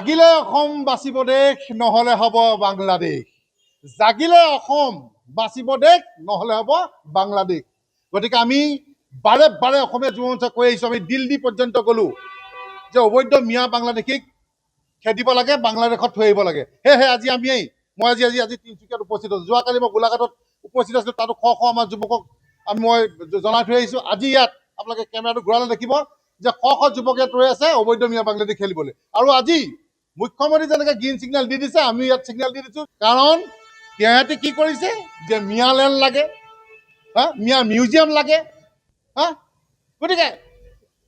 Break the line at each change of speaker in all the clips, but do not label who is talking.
জাগিলে অসম বাচিব দেশ নহলে হ'ব বাংলাদেশ। জাগিলে অসম বাচিব দেশ নহলে হ'ব বাংলাদেশ। গতিকে আমি বাৰে বাৰে অসমীয়া যুৱ মঞ্চই কৈ আহিছোঁ, আমি দিল্লী পৰ্যন্ত গ'লো যে অবৈধ মিয়া বাংলাদেশীক খেদিব লাগে, বাংলাদেশত থৈ আহিব লাগে। সেয়েহে আজি মই আজি তিনিচুকীয়াত উপস্থিত আছোঁ। যোৱাকালি মই গোলাঘাটত উপস্থিত আছিলোঁ, তাতো শ আমাৰ যুৱকক মই জনাই থৈ আহিছোঁ। আজি ইয়াত আপোনালোকে কেমেৰাটো ঘূৰালে দেখিব যে শ যুৱকে ৰৈ আছে অবৈধ মিয়া বাংলাদেশী খেলিবলৈ। আৰু আজি মুখ্যমন্ত্ৰী যেনেকৈ গ্ৰীণ ছিগনেল দি দিছে, আমি ইয়াত ছিগনেল দি দিছোঁ। কাৰণ সিহঁতে কি কৰিছে যে মিয়া লেণ্ড লাগে, মিয়া মিউজিয়াম লাগে। গতিকে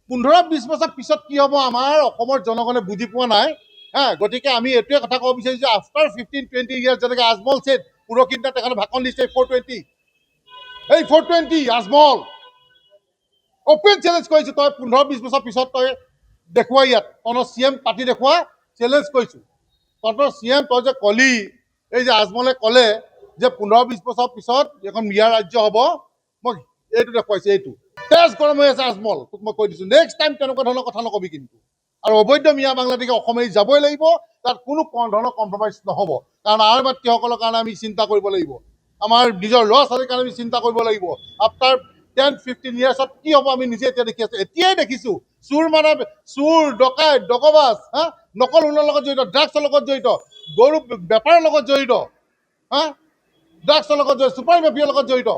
15-20 বছৰ পিছত কি হ'ব আমাৰ অসমৰ জনগণে বুজি পোৱা নাই। গতিকে আমি এইটোৱে কথা ক'ব বিচাৰিছোঁ, আফটাৰ 15-20 ইয়াৰ্ছ যেনেকৈ আজমল ছেট পুৰকিন্দা তেখেতে ভাষণ দিছে 420, এই 420 আজমল অপেন চেলেঞ্জ কৰিছোঁ, তই 15-20 বছৰ পিছত তই দেখুওৱা ইয়াত তহঁতৰ CM পাতি দেখুওৱা, চেলেঞ্জ কৰিছোঁ। তহঁতৰ CM তই যে কলি, এই যে আজমলে ক'লে যে 15-20 বছৰ পিছত এখন মিয়া ৰাজ্য হ'ব, মই এইটো দেখুৱাইছোঁ। এইটো তেজ গৰম হৈ আছে আজমল, তোক মই কৈ দিছোঁ, নেক্সট টাইম তেনেকুৱা ধৰণৰ কথা নকবি কিন্তু। আৰু অবৈধ মিয়া বাংলাদেশে অসম এৰি যাবই লাগিব, তাত কোনো ধৰণৰ কম্প্ৰমাইজ নহ'ব। কাৰণ আমাৰ মাতৃসকলৰ কাৰণে আমি চিন্তা কৰিব লাগিব, আমাৰ নিজৰ ল'ৰা ছোৱালীৰ কাৰণে আমি চিন্তা কৰিব লাগিব। আফটাৰ 10-15 ইয়াৰ্ছত কি হ'ব আমি নিজে এতিয়া দেখি আছোঁ। এতিয়াই দেখিছোঁ চুৰ ডকাইত দগবাজ, নকল সোণৰ লগত জড়িত, ড্ৰাগছৰ লগত জড়িত, গৰু বেপাৰৰ লগত জড়িত, ড্ৰাগছৰ লগত জড়িত, চুপাৰ মেফিয়াৰ লগত জড়িত,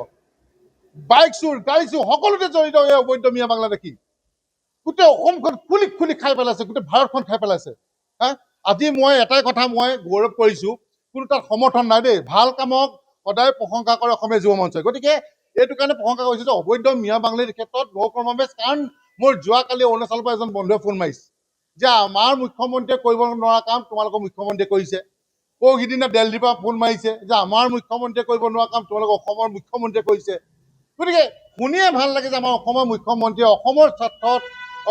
বাইক চুৰ গাড়ী চুৰ সকলোতে জড়িত এই অবৈধ মিয়া বাংলাদেশী। গোটেই অসমখন খুলি খাই পেলাইছে, গোটেই ভাৰতখন খাই পেলাইছে। আজি মই এটাই কথা মই গৌৰৱ কৰিছোঁ, কোনো তাত সমৰ্থন নাই দেই। ভাল কামক সদায় প্ৰশংসা কৰে অসমীয়া যুৱ মঞ্চই। গতিকে এইটো কাৰণে প্ৰশংসা কৰিছোঁ যে অবৈধ মিয়া বাংলাদেশীৰ ক্ষেত্ৰত ন' কম্প্ৰমাইজ। কাৰণ মোৰ যোৱাকালি অৰুণাচলৰ পৰা এজন বন্ধুৱে ফোন মাৰিছে যে আমাৰ মুখ্যমন্ত্ৰীয়ে কৰিব নোৱাৰা কাম তোমালোকৰ মুখ্যমন্ত্ৰীয়ে কৰিছে। সিদিনা দিল্লীৰ পৰা ফোন মাৰিছে যে আমাৰ মুখ্যমন্ত্ৰীয়ে কৰিব নোৱাৰা কাম তোমালোকৰ অসমৰ মুখ্যমন্ত্ৰীয়ে কৰিছে। গতিকে শুনিয়ে ভাল লাগে যে আমাৰ অসমৰ মুখ্যমন্ত্ৰীয়ে অসমৰ স্বাৰ্থত,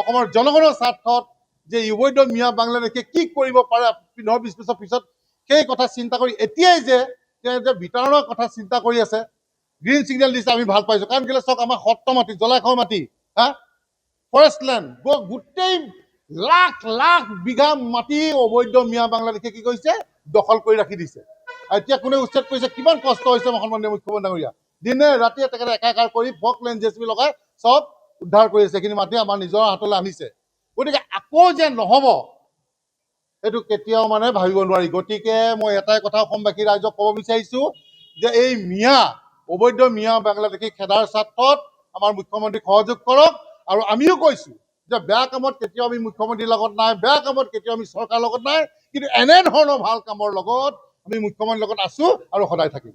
অসমৰ জনগণৰ স্বাৰ্থত যে অবৈধ মিয়া বাংলাদেশে কি কৰিব পাৰে 15-20 বছৰ পিছত সেই কথা চিন্তা কৰি এতিয়াই যে বিতৰণৰ কথা চিন্তা কৰি আছে, গ্ৰীণ ছিগনেল দিছে, আমি ভাল পাইছোঁ। কাৰণ কেলৈ চাওক, আমাৰ সত্ৰ মাটি, জলাশয় মাটি, ফৰেষ্ট লেণ্ড, গোটেই লাখ বিঘা মাটি অবৈধ মিয়া বাংলাদেশে কি কৰিছে, দখল কৰি ৰাখি দিছে। এতিয়া কোনে উচ্ছেদ কৰিছে, কিমান কষ্ট হৈছে সন্মানীয় মুখ্যমন্ত্ৰী ডাঙৰীয়া। দিনে ৰাতিয়ে তেখেতে একাকাৰ কৰি ফকলেণ্ড JCB লগাই চব উদ্ধাৰ কৰি আছে। এইখিনি মাটি আমাৰ নিজৰ হাতলৈ আনিছে। গতিকে আকৌ যে নহ'ব সেইটো কেতিয়াও ভাবিব নোৱাৰি। গতিকে মই এটাই কথা অসমবাসী ৰাইজক ক'ব বিচাৰিছোঁ যে এই অবৈধ মিয়া বাংলাদেশী খেদাৰ স্বাৰ্থত আমাৰ মুখ্যমন্ত্ৰীক সহযোগ কৰক। আৰু আমিও কৈছোঁ যে বেয়া কামত কেতিয়াও আমি মুখ্যমন্ত্ৰীৰ লগত নাই, বেয়া কামত কেতিয়াও আমি চৰকাৰৰ লগত নাই, কিন্তু এনেধৰণৰ ভাল কামৰ লগত আমি মুখ্যমন্ত্ৰীৰ লগত আছোঁ আৰু সদায় থাকিম।